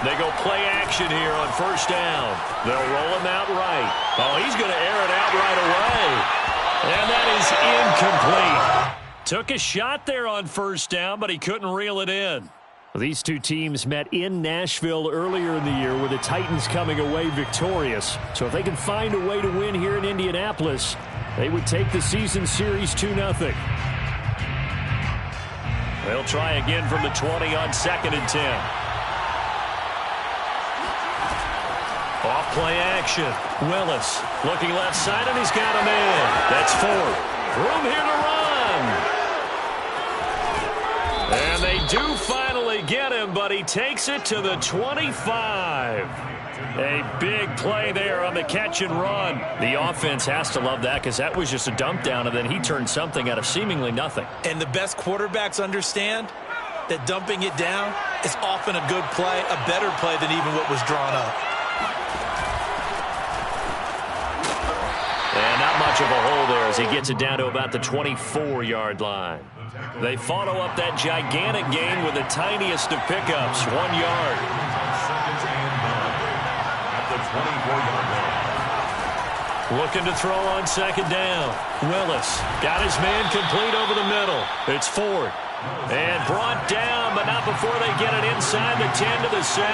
They go play action here on first down. They'll roll him out right. Oh, he's going to air it out right away. And that is incomplete. Took a shot there on first down, but he couldn't reel it in. These two teams met in Nashville earlier in the year with the Titans coming away victorious. So if they can find a way to win here in Indianapolis, they would take the season series 2-0. They'll try again from the 20 on 2nd and 10. Off play action. Willis looking left side, and he's got him in. That's 4. Room here to run. And they do finally get him, but he takes it to the 25. A big play there on the catch and run. The offense has to love that because that was just a dump down, and then he turned something out of seemingly nothing. And the best quarterbacks understand that dumping it down is often a good play, a better play than even what was drawn up. And not much of a hole there as he gets it down to about the 24-yard line. They follow up that gigantic gain with the tiniest of pickups, 1 yard. Looking to throw on 2nd down. Willis got his man complete over the middle. It's Ford. And brought down, but not before they get it inside the 10 to the 7.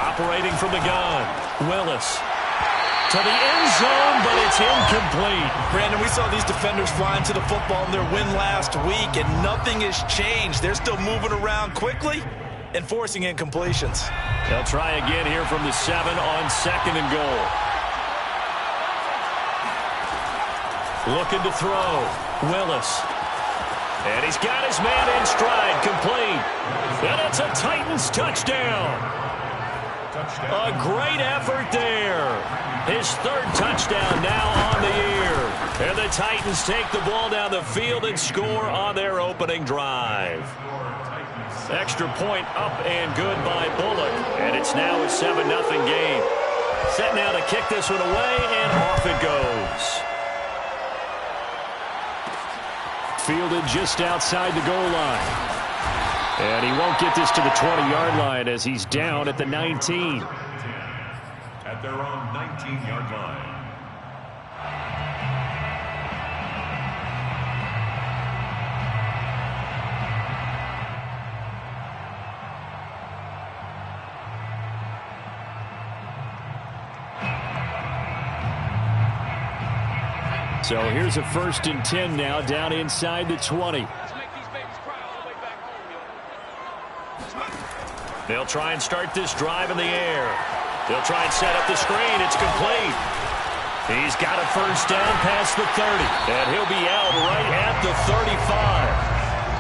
Operating from the gun. Willis to the end zone, but it's incomplete. Brandon, we saw these defenders flying to the football in their win last week, and nothing has changed. They're still moving around quickly and forcing incompletions. They'll try again here from the 7 on 2nd and goal. Looking to throw. Willis. And he's got his man in stride, complete. And it's a Titans touchdown. A great effort there. His 3rd touchdown now on the year. And the Titans take the ball down the field and score on their opening drive. Extra point up and good by Bullock. And it's now a 7-0 game. Set now to kick this one away, and off it goes. Fielded just outside the goal line. And he won't get this to the 20-yard line as he's down at the 19. At their own 19-yard line. So here's a 1st and 10 now, down inside the 20. They'll try and start this drive in the air. They'll try and set up the screen. It's complete. He's got a 1st down past the 30. And he'll be out right at the 35.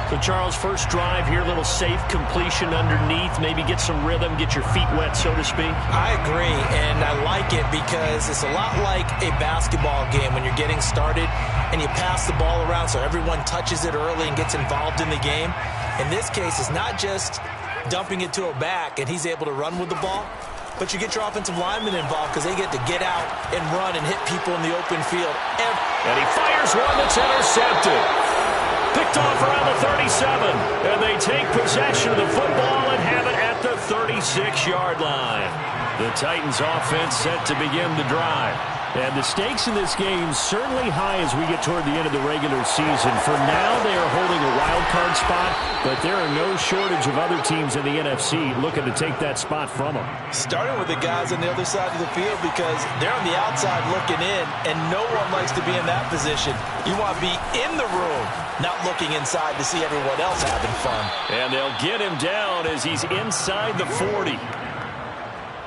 So, Charles, first drive here, a little safe completion underneath. Maybe get some rhythm, get your feet wet, so to speak. I agree, and I like it because it's a lot like a basketball game when you're getting started and you pass the ball around so everyone touches it early and gets involved in the game. In this case, it's not just dumping it to a back and he's able to run with the ball, but you get your offensive linemen involved because they get to get out and run and hit people in the open field. And he fires one that's intercepted. Picked off around the 37. And they take possession of the football and have it at the 36-yard line. The Titans offense set to begin the drive. And the stakes in this game certainly high as we get toward the end of the regular season. For now, they are holding a wild card spot, but there are no shortage of other teams in the NFC looking to take that spot from them. Starting with the guys on the other side of the field because they're on the outside looking in, and no one likes to be in that position. You want to be in the room, not looking inside to see everyone else having fun. And they'll get him down as he's inside the 40.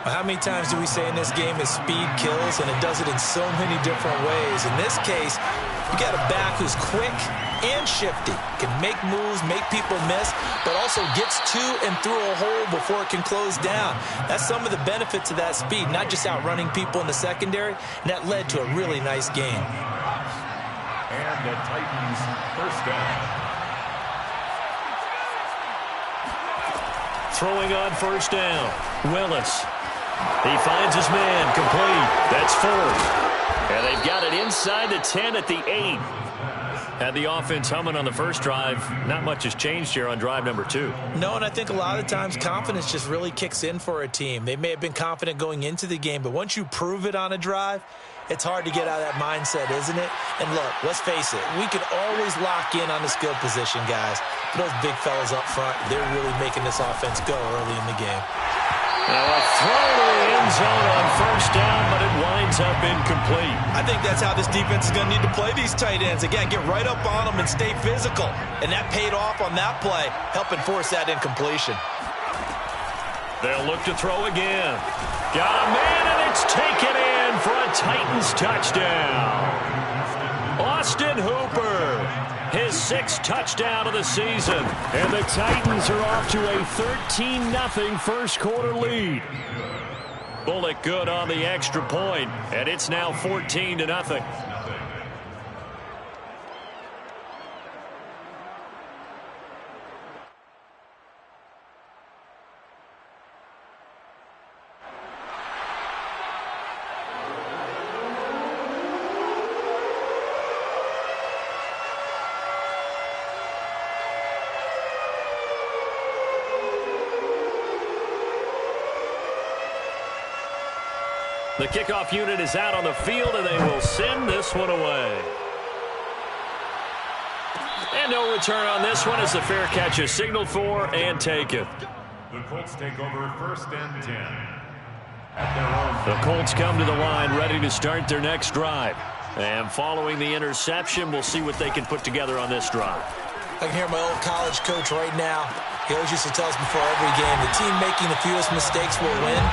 How many times do we say in this game is speed kills, and it does it in so many different ways. In this case, you got a back who's quick and shifty, can make moves, make people miss, but also gets to and through a hole before it can close down. That's some of the benefits of that speed, not just outrunning people in the secondary, and that led to a really nice game. And the Titans first down. Throwing on first down, Willis. He finds his man complete. That's 4. And they've got it inside the 10 at the 8. Had the offense humming on the first drive. Not much has changed here on drive number 2. No, and I think a lot of times confidence just really kicks in for a team. They may have been confident going into the game, but once you prove it on a drive, it's hard to get out of that mindset, isn't it? And look, let's face it, we can always lock in on the skill position, guys. But those big fellas up front, they're really making this offense go early in the game. Now a throw to the end zone on first down, but it winds up incomplete. I think that's how this defense is going to need to play these tight ends. Again, get right up on them and stay physical. And that paid off on that play, helping force that incompletion. They'll look to throw again. Got a man, and it's taken in for a Titans touchdown. Austin Hooper, his 6th touchdown of the season. And the Titans are off to a 13-0 first quarter lead. Bullock good on the extra point, and it's now 14-0. The kickoff unit is out on the field, and they will send this one away. And no return on this one as the fair catch is signaled for and taken. The Colts take over 1st and 10. At their own. The Colts come to the line ready to start their next drive. And following the interception, we'll see what they can put together on this drive. I can hear my old college coach right now. He always used to tell us before every game, the team making the fewest mistakes will win.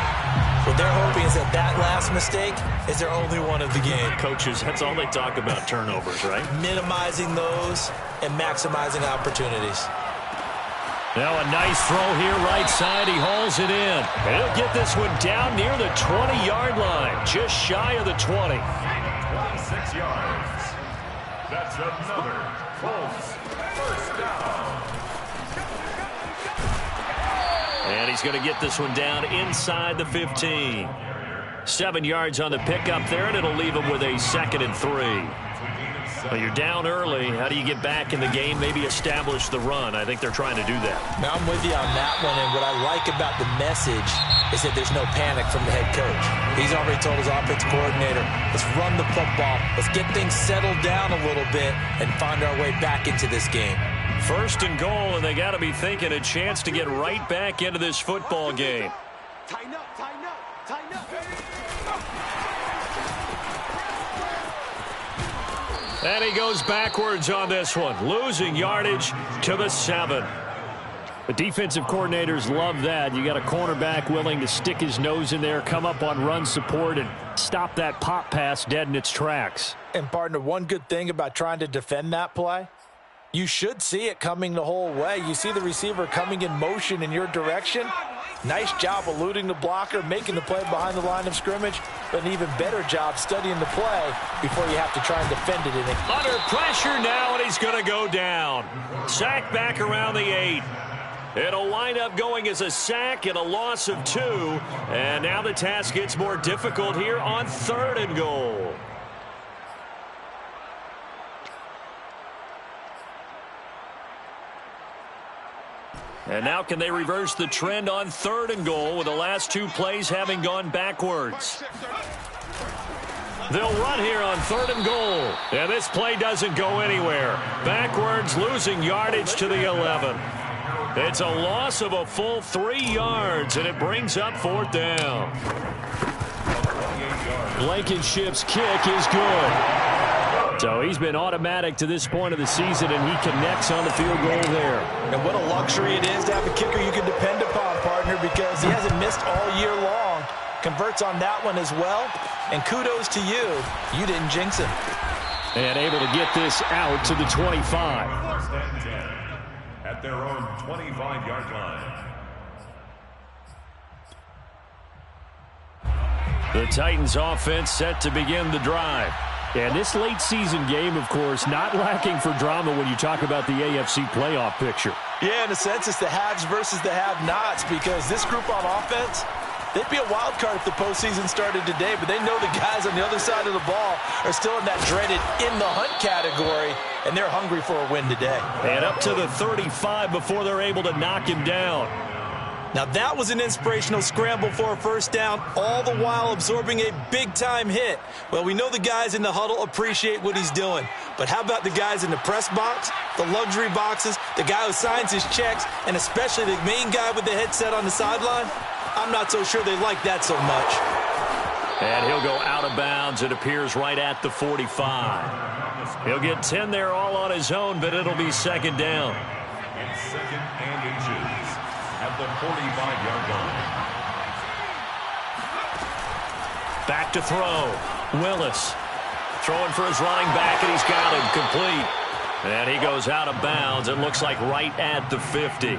What they're hoping is that that last mistake is their only one of the game. Coaches, that's all they talk about, turnovers, right? Minimizing those and maximizing opportunities. Now a nice throw here right side. He hauls it in. And he'll get this one down near the 20-yard line, just shy of the 20. 26 yards. That's another Colts first down. And he's going to get this one down inside the 15. 7 yards on the pickup there, and it'll leave him with a 2nd and 3. Well, you're down early. How do you get back in the game, maybe establish the run? I think they're trying to do that. Now, I'm with you on that one, and what I like about the message is that there's no panic from the head coach. He's already told his offensive coordinator, let's run the football, let's get things settled down a little bit and find our way back into this game. 1st and goal, and they got to be thinking a chance to get right back into this football game. Tighten up, tighten up, tighten up. And he goes backwards on this one, losing yardage to the 7. The defensive coordinators love that. You got a cornerback willing to stick his nose in there, come up on run support, and stop that pop pass dead in its tracks. And, partner, one good thing about trying to defend that play, you should see it coming the whole way. You see the receiver coming in motion in your direction. Nice job eluding the blocker, making the play behind the line of scrimmage, but an even better job studying the play before you have to try and defend it. Under pressure now, and he's going to go down. Sack back around the 8. It'll wind up going as a sack and a loss of 2. And now the task gets more difficult here on 3rd and goal. And now can they reverse the trend on 3rd and goal with the last 2 plays having gone backwards? They'll run here on 3rd and goal. And this play doesn't go anywhere. Backwards, losing yardage to the 11. It's a loss of a full 3 yards, and it brings up 4th down. Blankenship's kick is good. So he's been automatic to this point of the season, and he connects on the field goal there. And what a luxury it is to have a kicker you can depend upon, partner, because he hasn't missed all year long. Converts on that one as well. And kudos to you. You didn't jinx him. And able to get this out to the 25. 1st and 10 at their own 25-yard line. The Titans offense set to begin the drive. And this late season game, of course, not lacking for drama when you talk about the AFC playoff picture. Yeah, in a sense, it's the haves versus the have-nots, because this group on offense, They'd be a wild card if the postseason started today, but they know the guys on the other side of the ball are still in that dreaded in the hunt category, and they're hungry for a win today. And up to the 35 before they're able to knock him down. Now that was an inspirational scramble for a first down, all the while absorbing a big-time hit. Well, we know the guys in the huddle appreciate what he's doing. But how about the guys in the press box, the luxury boxes, the guy who signs his checks, and especially the main guy with the headset on the sideline? I'm not so sure they like that so much. And he'll go out of bounds. It appears right at the 45. He'll get 10 there all on his own, but it'll be second down. And second and inches at the 45-yard line. Back to throw. Willis throwing for his running back, and he's got him complete. And he goes out of bounds. It looks like right at the 50.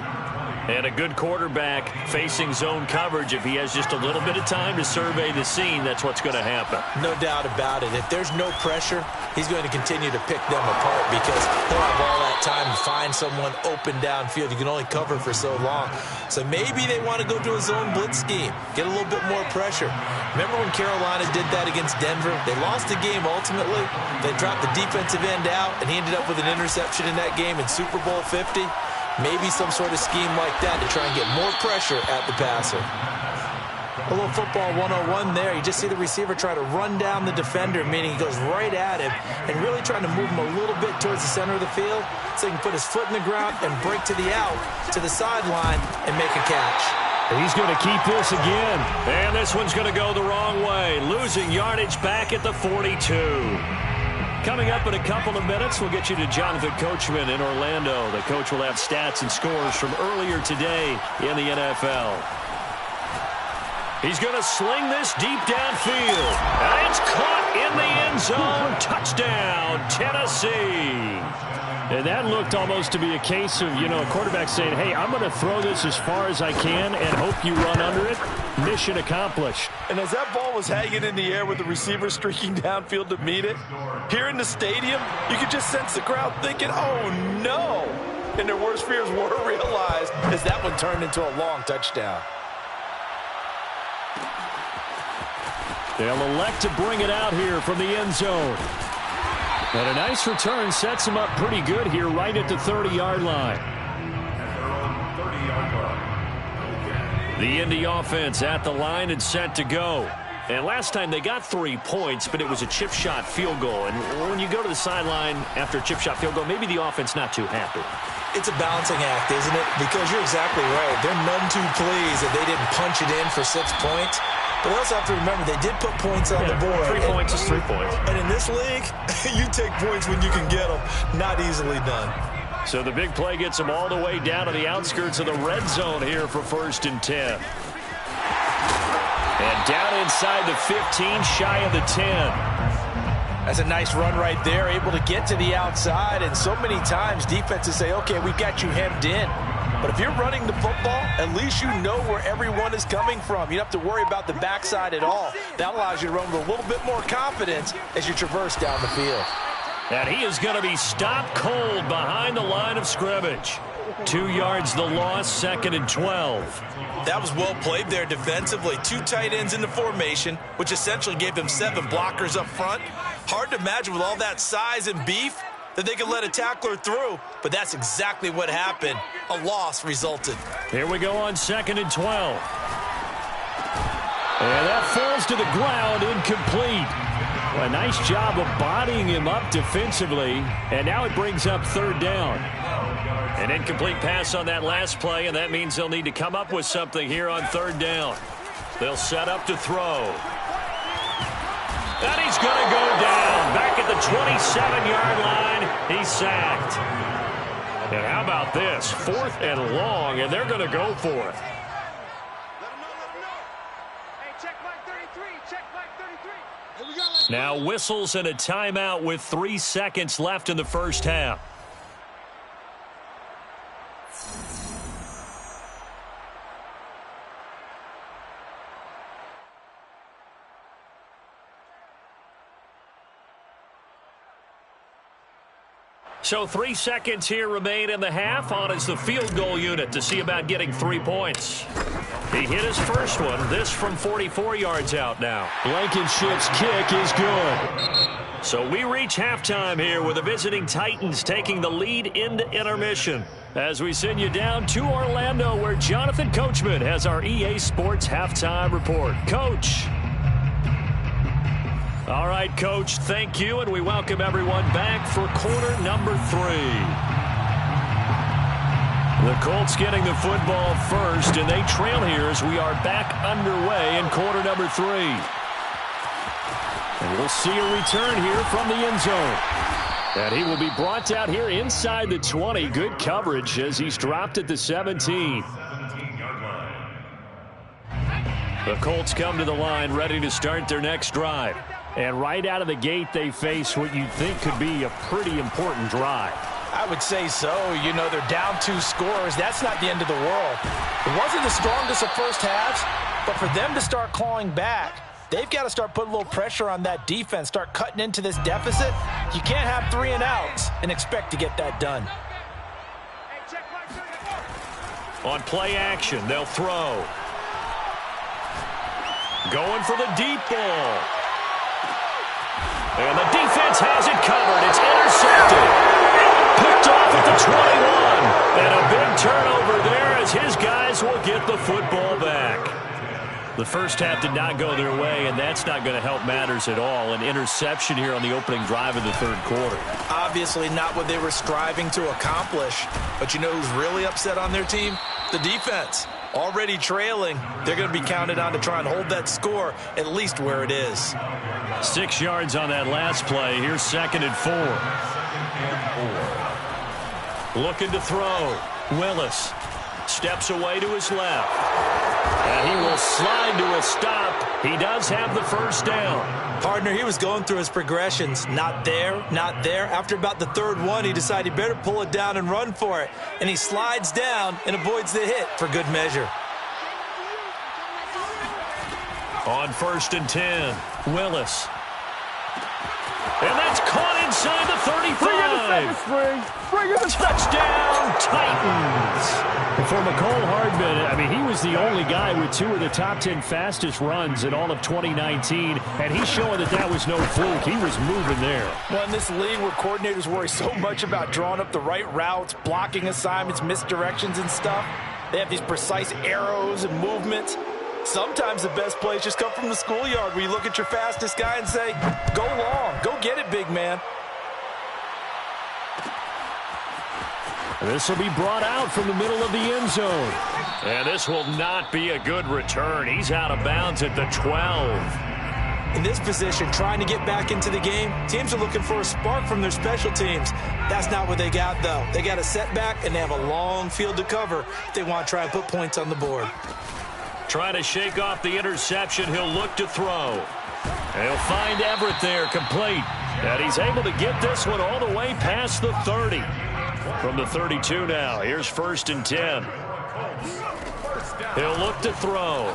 And a good quarterback facing zone coverage. If he has just a little bit of time to survey the scene, that's what's going to happen. No doubt about it. If there's no pressure, he's going to continue to pick them apart because he'll have all that time to find someone open downfield. You can only cover for so long. So maybe they want to go to a zone blitz scheme, get a little bit more pressure. Remember when Carolina did that against Denver? They lost the game ultimately. They dropped the defensive end out, and he ended up with an interception in that game in Super Bowl 50. Maybe some sort of scheme like that to try and get more pressure at the passer. A little football 101 there. You just see the receiver try to run down the defender, meaning he goes right at him and really trying to move him a little bit towards the center of the field so he can put his foot in the ground and break to the out, to the sideline, and make a catch. He's going to keep this again. And this one's going to go the wrong way. Losing yardage back at the 42. Coming up in a couple of minutes, we'll get you to Jonathan Coachman in Orlando. The coach will have stats and scores from earlier today in the NFL. He's going to sling this deep downfield. And it's caught in the end zone. Touchdown, Tennessee. And that looked almost to be a case of, a quarterback saying, hey, I'm going to throw this as far as I can and hope you run under it. Mission accomplished. And as that ball was hanging in the air with the receiver streaking downfield to meet it, here in the stadium, you could just sense the crowd thinking, oh, no. And their worst fears were realized as that one turned into a long touchdown. They'll elect to bring it out here from the end zone. And a nice return sets him up pretty good here right at the 30-yard line. The Indy offense at the line and set to go. And last time they got 3 points, but it was a chip shot field goal. And when you go to the sideline after a chip shot field goal, maybe the offense not too happy. It's a balancing act, isn't it? Because you're exactly right. They're none too pleased that they didn't punch it in for 6 points. But we also have to remember they did put points on the board. 3 points is 3 points. And in this league, you take points when you can get them. Not easily done. So the big play gets them all the way down to the outskirts of the red zone here for 1st and 10. And down inside the 15, shy of the 10. That's a nice run right there, able to get to the outside. And so many times defenses say, okay, we've got you hemmed in. But if you're running the football, at least you know where everyone is coming from. You don't have to worry about the backside at all. That allows you to run with a little bit more confidence as you traverse down the field. And he is going to be stopped cold behind the line of scrimmage. 2 yards the loss, 2nd and 12. That was well played there defensively. 2 tight ends in the formation, which essentially gave them 7 blockers up front. Hard to imagine with all that size and beef that they could let a tackler through, but that's exactly what happened. A loss resulted. Here we go on 2nd and 12. And that falls to the ground, incomplete. A nice job of bodying him up defensively, and now it brings up 3rd down. An incomplete pass on that last play, and that means they'll need to come up with something here on 3rd down. They'll set up to throw. And he's going to go down. Back at the 27-yard line, he's sacked. And how about this? 4th and long, and they're going to go for it. Now whistles and a timeout with 3 seconds left in the first half. So 3 seconds here remain in the half. On is the field goal unit to see about getting 3 points. He hit his first one. This from 44 yards out now. Blankenship's kick is good. So we reach halftime here with the visiting Titans taking the lead into intermission. As we send you down to Orlando, where Jonathan Coachman has our EA Sports halftime report. Coach. All right, Coach, thank you, and we welcome everyone back for quarter number 3. The Colts getting the football first, and they trail here as we are back underway in quarter number 3. And we'll see a return here from the end zone. And he will be brought out here inside the 20. Good coverage as he's dropped at the 17. The Colts come to the line ready to start their next drive. And right out of the gate, they face what you'd think could be a pretty important drive. I would say so. You know, they're down 2 scores. That's not the end of the world. It wasn't the strongest of first halves, but for them to start clawing back, they've got to start putting a little pressure on that defense, start cutting into this deficit. You can't have 3 and outs and expect to get that done. On play action, they'll throw. Going for the deep ball. And the defense has it covered. It's intercepted. Picked off at the 21. And a big turnover there as his guys will get the football back. The first half did not go their way, and that's not going to help matters at all. An interception here on the opening drive of the third quarter. Obviously not what they were striving to accomplish. But you know who's really upset on their team? The defense. Already trailing, they're going to be counted on to try and hold that score at least where it is. 6 yards on that last play. Here's 2nd and 4. Looking to throw. Willis steps away to his left. And he will slide to a stop. He does have the first down. Partner, he was going through his progressions. Not there, not there. After about the 3rd one, he decided he better pull it down and run for it. And he slides down and avoids the hit for good measure. On 1st and 10, Willis. And that's caught inside the 35. Touchdown, Titans. And for McCole Hardman, I mean, he was the only guy with 2 of the top 10 fastest runs in all of 2019, and he's showing that that was no fluke. He was moving there. Well, in this league where coordinators worry so much about drawing up the right routes, blocking assignments, misdirections and stuff, they have these precise arrows and movements. Sometimes the best plays just come from the schoolyard where you look at your fastest guy and say, go long, go get it, big man. This will be brought out from the middle of the end zone. And this will not be a good return. He's out of bounds at the 12. In this position, trying to get back into the game, teams are looking for a spark from their special teams. That's not what they got, though. They got a setback, and they have a long field to cover if they want to try and put points on the board. Trying to shake off the interception. He'll look to throw. And he'll find Everett there, complete. And he's able to get this one all the way past the 30. From the 32 now, here's 1st and 10. He'll look to throw.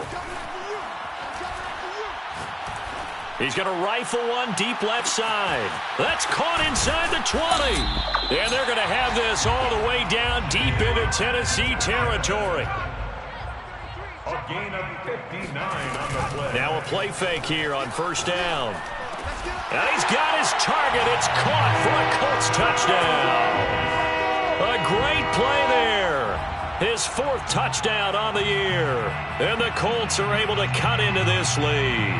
He's going to rifle one deep left side. That's caught inside the 20. And they're going to have this all the way down deep into Tennessee territory. A gain of 59 on the play. Now a play fake here on 1st down. And he's got his target. It's caught for a Colts touchdown. A great play there. His 4th touchdown on the year. And the Colts are able to cut into this lead.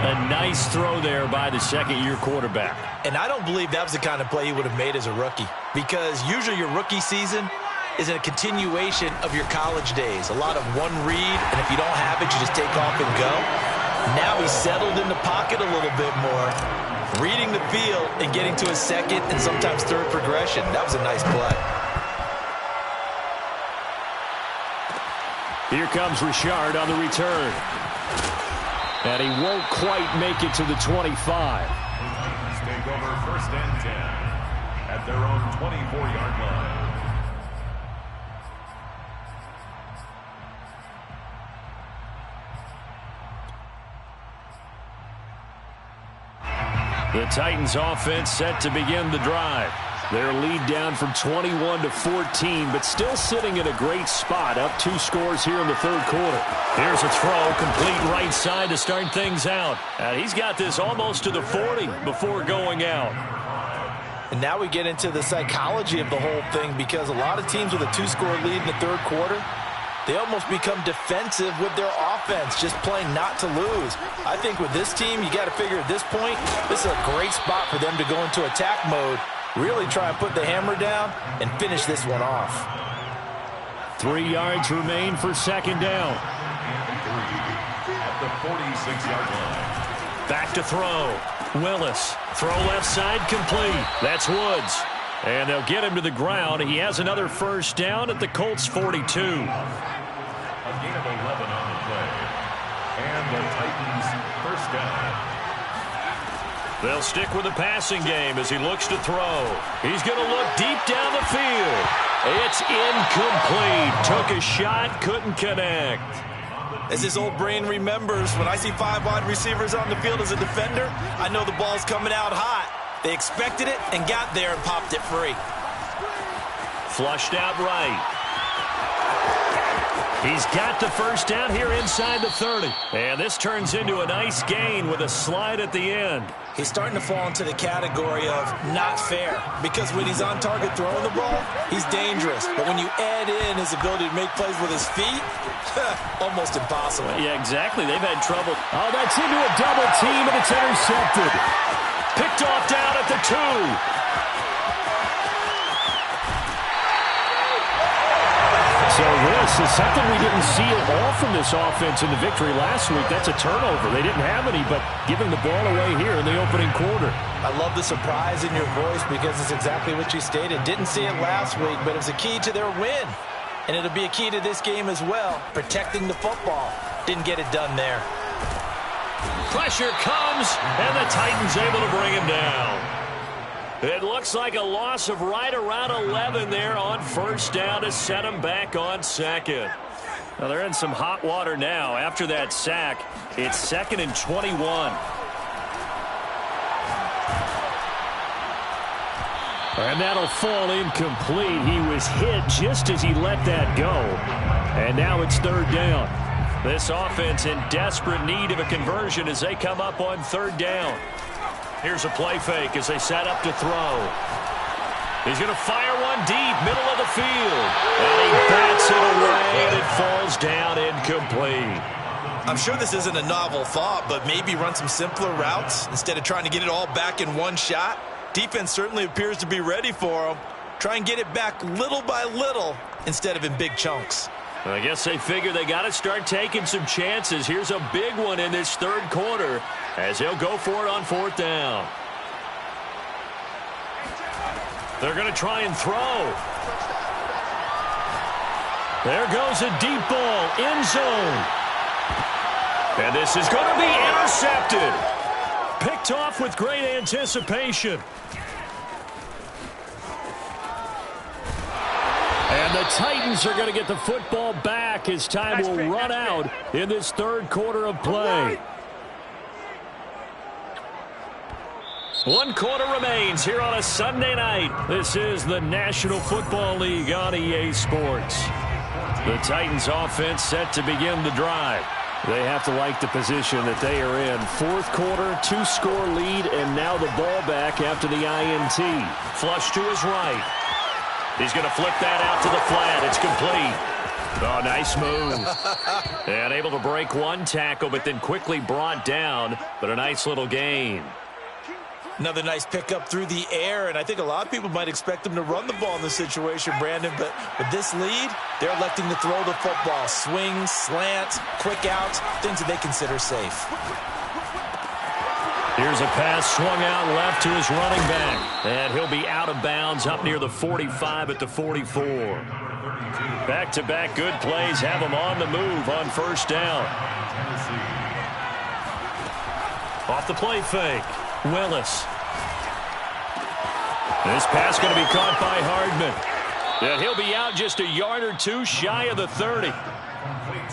A nice throw there by the 2nd-year quarterback. And I don't believe that was the kind of play he would have made as a rookie. Because usually your rookie season is a continuation of your college days. A lot of one read, and if you don't have it, you just take off and go. Now he's settled in the pocket a little bit more, reading the field and getting to his 2nd and sometimes 3rd progression. That was a nice play. Here comes Richard on the return. And he won't quite make it to the 25. Take over 1st and 10 at their own 24-yard line. The Titans offense set to begin the drive. Their lead down from 21 to 14, but still sitting in a great spot, up 2 scores here in the third quarter. Here's a throw, complete right side to start things out. And he's got this almost to the 40 before going out. And now we get into the psychology of the whole thing, because a lot of teams with a 2-score lead in the third quarter, they almost become defensive with their offense, just playing not to lose. I think with this team, you got to figure at this point, this is a great spot for them to go into attack mode, really try and put the hammer down and finish this one off. 3 yards remain for second down. At the 46-yard line. Back to throw. Willis. Throw left side complete. That's Woods. And they'll get him to the ground. He has another first down at the Colts 42. A gain of 11 on the play. And the Titans first down. They'll stick with the passing game as he looks to throw. He's going to look deep down the field. It's incomplete. Took a shot, couldn't connect. As his old brain remembers, when I see 5 wide receivers on the field as a defender, I know the ball's coming out hot. They expected it and got there and popped it free. Flushed out right. He's got the first down here inside the 30. And this turns into a nice gain with a slide at the end. He's starting to fall into the category of not fair, because when he's on target throwing the ball, he's dangerous. But when you add in his ability to make plays with his feet, almost impossible. Yeah, exactly. They've had trouble. Oh, that's into a double team, and it's intercepted. Picked off down at the 2. So this is something we didn't see at all from this offense in the victory last week. That's a turnover. They didn't have any, but giving the ball away here in the opening quarter. I love the surprise in your voice, because it's exactly what you stated. Didn't see it last week, but it was a key to their win. And it'll be a key to this game as well, protecting the football. Didn't get it done there. Pressure comes, and the Titans able to bring him down. It looks like a loss of right around 11 there on first down to set him back on second. Now they're in some hot water now. After that sack, it's 2nd and 21. And that'll fall incomplete. He was hit just as he let that go. And now it's 3rd down. This offense in desperate need of a conversion as they come up on 3rd down. Here's a play fake as they set up to throw. He's going to fire one deep, middle of the field. And he bats it away, and it falls down incomplete. I'm sure this isn't a novel thought, but maybe run some simpler routes instead of trying to get it all back in one shot. Defense certainly appears to be ready for him. Try and get it back little by little instead of in big chunks. I guess they figure they got to start taking some chances. Here's a big one in this 3rd quarter as he'll go for it on 4th down. They're going to try and throw. There goes a deep ball, end zone. And this is going to be intercepted. Picked off with great anticipation. And the Titans are going to get the football back as time will run out in this 3rd quarter of play. 1 quarter remains here on a Sunday night. This is the National Football League on EA Sports. The Titans offense set to begin the drive. They have to like the position that they are in. 4th quarter, 2-score lead, and now the ball back after the INT. Flush to his right. He's going to flip that out to the flat. It's complete. Oh, nice move. And able to break one tackle, but then quickly brought down. But a nice little gain. Another nice pickup through the air, and I think a lot of people might expect them to run the ball in this situation, Brandon, but with this lead, they're electing to throw the football. Swings, slants, quick outs, things that they consider safe. Here's a pass swung out left to his running back, and he'll be out of bounds up near the 45 at the 44. Back-to-back good plays have him on the move on first down. Off the play fake. Willis. This pass going to be caught by Hardman. And he'll be out just a yard or two shy of the 30.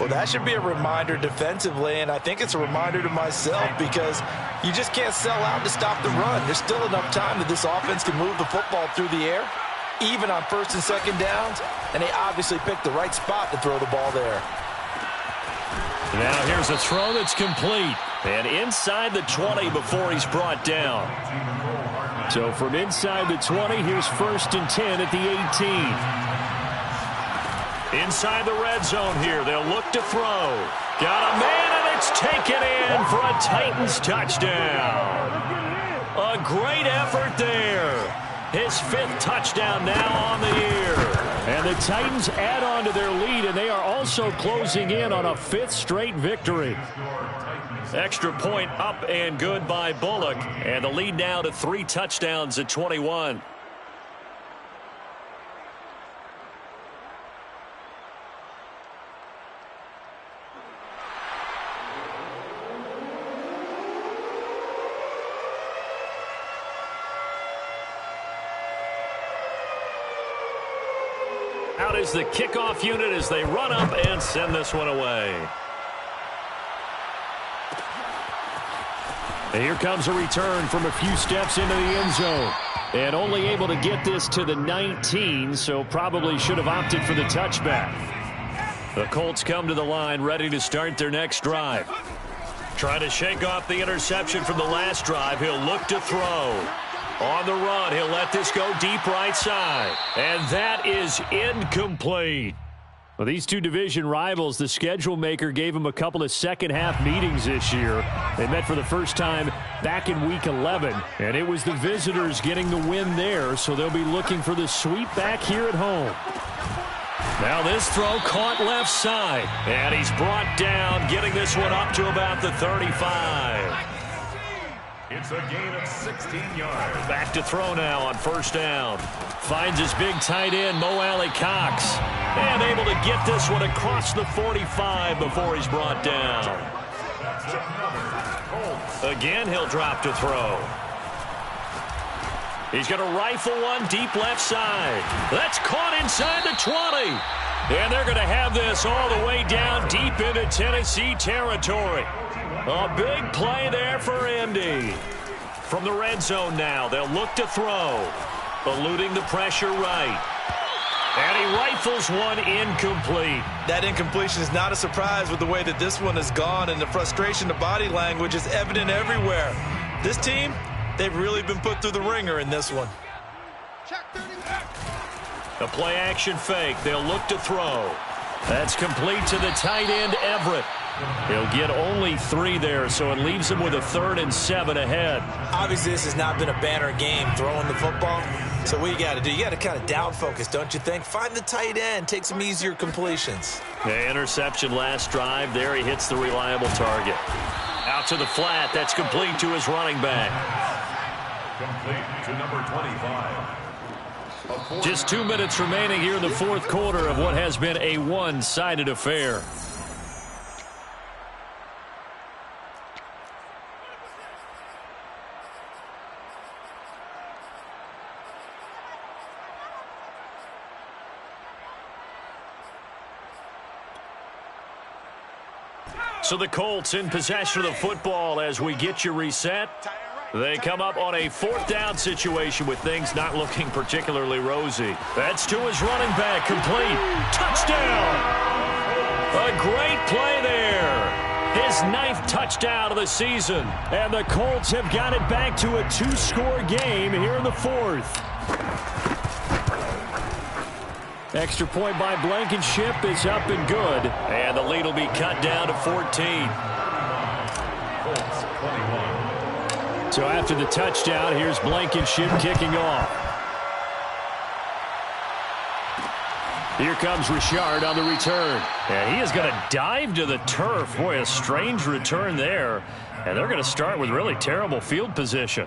Well, that should be a reminder defensively, and I think it's a reminder to myself because you just can't sell out to stop the run. There's still enough time that this offense can move the football through the air, even on first and second downs, and they obviously picked the right spot to throw the ball there. Now here's a throw that's complete, and inside the 20 before he's brought down. So from inside the 20, here's 1st and 10 at the 18. Inside the red zone here, they'll look to throw. Got a man, and it's taken in for a Titans touchdown. A great effort there. His 5th touchdown now on the year. And the Titans add on to their lead, and they are also closing in on a 5th straight victory. Extra point up and good by Bullock. And the lead now to 3 touchdowns at 21. Out is the kickoff unit as they run up and send this one away. And here comes a return from a few steps into the end zone. And only able to get this to the 19, so probably should have opted for the touchback. The Colts come to the line ready to start their next drive. Trying to shake off the interception from the last drive. He'll look to throw. On the run, he'll let this go deep right side. And that is incomplete. Well, these two division rivals, the schedule maker gave them a couple of second-half meetings this year. They met for the first time back in Week 11, and it was the visitors getting the win there, so they'll be looking for the sweep back here at home. Now this throw caught left side, and he's brought down, getting this one up to about the 35. It's a gain of 16 yards. Back to throw now on 1st down. Finds his big tight end, Mo Alley-Cox. And able to get this one across the 45 before he's brought down. Again, he'll drop to throw. He's going to rifle one deep left side. That's caught inside the 20. And they're going to have this all the way down deep into Tennessee territory. A big play there for Indy. From the red zone now, they'll look to throw. Eluding the pressure right. And he rifles one incomplete. That incompletion is not a surprise with the way that this one has gone, and the frustration, the body language is evident everywhere. This team, they've really been put through the ringer in this one. A play-action fake. They'll look to throw. That's complete to the tight end, Everett. He'll get only 3 there, so it leaves him with a 3rd and 7 ahead. Obviously, this has not been a banner game throwing the football. So what you got to do, you got to kind of down focus, don't you think? Find the tight end, take some easier completions. The interception last drive. There he hits the reliable target. Out to the flat. That's complete to his running back. Complete to number 25. Just 2 minutes remaining here in the 4th quarter of what has been a one-sided affair. So the Colts in possession of the football as we get you reset. They come up on a 4th down situation with things not looking particularly rosy. That's to his running back, complete. Touchdown! A great play there. His 9th touchdown of the season. And the Colts have got it back to a 2-score game here in the 4th. Extra point by Blankenship is up and good. And the lead will be cut down to 14. Colts 21. So after the touchdown, here's Blankenship kicking off. Here comes Richard on the return. And he is going to dive to the turf. Boy, a strange return there. And they're going to start with really terrible field position.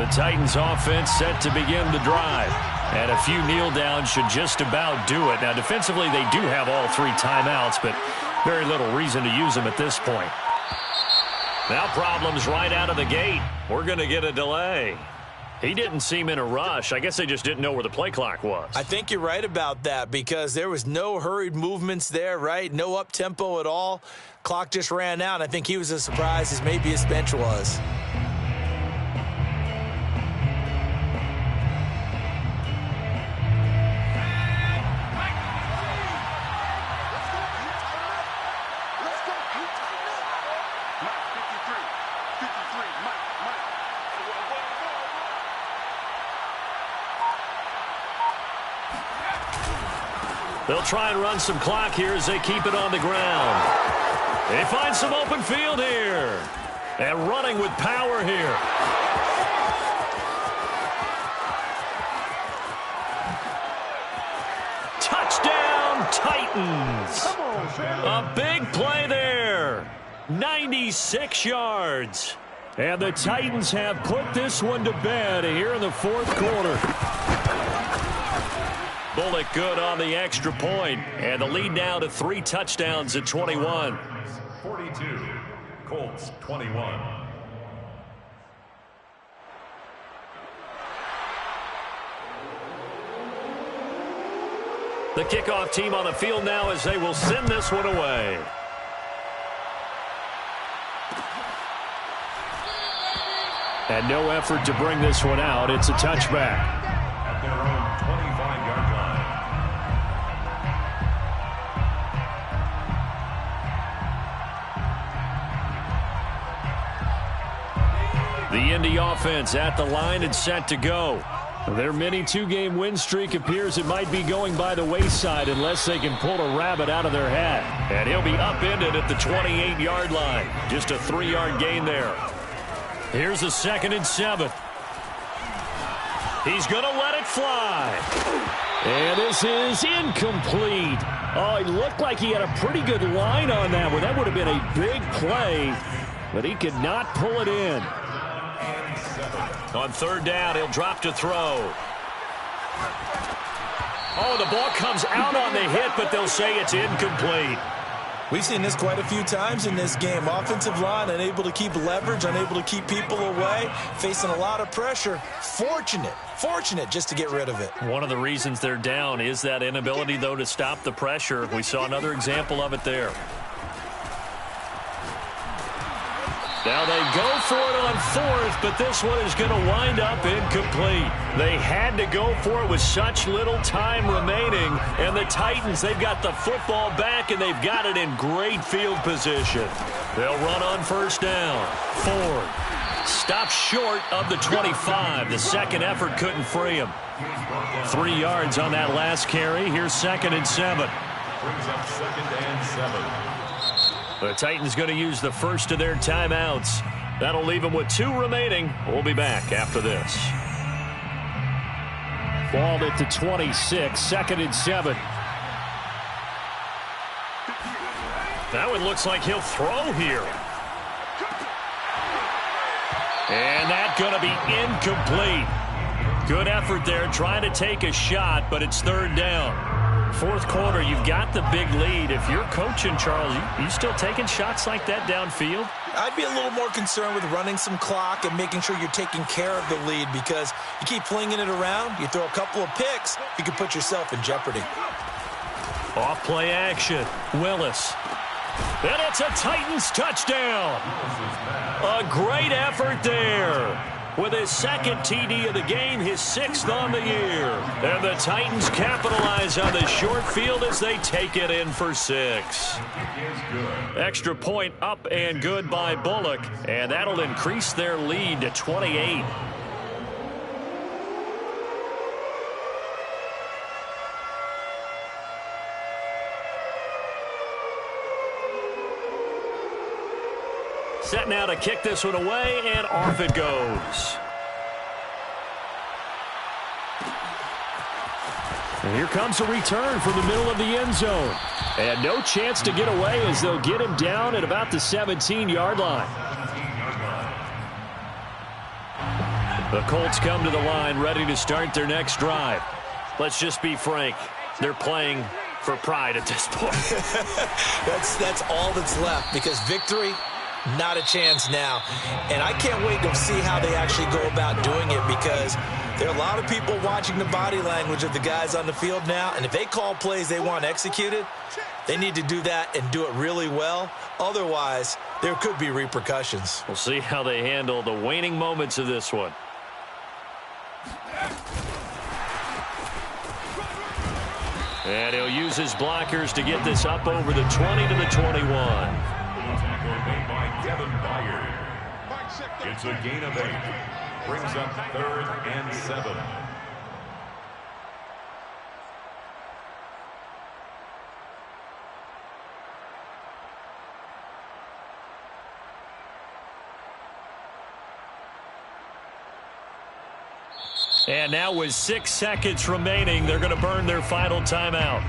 The Titans offense set to begin the drive. And a few kneel downs should just about do it. Now, defensively, they do have all 3 timeouts, but very little reason to use them at this point. Now problems right out of the gate. We're going to get a delay. He didn't seem in a rush. I guess they just didn't know where the play clock was. I think you're right about that because there was no hurried movements there, right? No up-tempo at all. Clock just ran out. I think he was as surprised as maybe his bench was. They'll try and run some clock here as they keep it on the ground. They find some open field here. And running with power here. Touchdown, Titans. A big play there. 96 yards. And the Titans have put this one to bed here in the 4th quarter. Bullock good on the extra point, and the lead now to 3 touchdowns at 21. 42, Colts 21. The kickoff team on the field now as they will send this one away. And no effort to bring this one out. It's a touchback. At their own 25-yard line. The Indy offense at the line and set to go. Their mini 2-game win streak appears it might be going by the wayside unless they can pull a rabbit out of their hat. And he'll be upended at the 28-yard line. Just a 3-yard gain there. Here's a 2nd and 7. He's going to let it fly. And this is incomplete. Oh, it looked like he had a pretty good line on that one. That would have been a big play, but he could not pull it in. On 3rd down, he'll drop to throw. Oh, the ball comes out on the hit, but they'll say it's incomplete. We've seen this quite a few times in this game. Offensive line unable to keep leverage, unable to keep people away, facing a lot of pressure. Fortunate just to get rid of it. One of the reasons they're down is that inability, though, to stop the pressure. We saw another example of it there. Now they go for it on 4th, but this one is going to wind up incomplete. They had to go for it with such little time remaining, and the Titans, they've got the football back, and they've got it in great field position. They'll run on 1st down. Ford stops short of the 25. The second effort couldn't free him. 3 yards on that last carry. Here's 2nd and 7. Brings up 2nd and 7. The Titans going to use the first of their timeouts. That'll leave them with 2 remaining. We'll be back after this. Ball at the 26, 2nd and 7. That one looks like he'll throw here. And that's going to be incomplete. Good effort there trying to take a shot, but it's 3rd down. 4th quarter, you've got the big lead. If you're coaching, Charles, you still taking shots like that downfield? I'd be a little more concerned with running some clock and making sure you're taking care of the lead because you keep flinging it around, you throw a couple of picks, you can put yourself in jeopardy. Off play action. Willis. And it's a Titans touchdown. A great effort there. With his 2nd TD of the game, his 6th on the year. And the Titans capitalize on the short field as they take it in for 6. Extra point up and good by Bullock, and that'll increase their lead to 28. Set now to kick this one away, and off it goes. And here comes a return from the middle of the end zone. And no chance to get away as they'll get him down at about the 17-yard line. The Colts come to the line ready to start their next drive. Let's just be frank. They're playing for pride at this point. That's all that's left, because victory, not a chance now. And I can't wait to see how they actually go about doing it, because there are a lot of people watching the body language of the guys on the field now, and if they call plays they want executed, they need to do that and do it really well. Otherwise, there could be repercussions. We'll see how they handle the waning moments of this one. And he'll use his blockers to get this up over the 20 to the 21. Tackle made by Kevin Byard. It's a gain of 8. Brings up 3rd and 7. And now with 6 seconds remaining, they're going to burn their final timeout.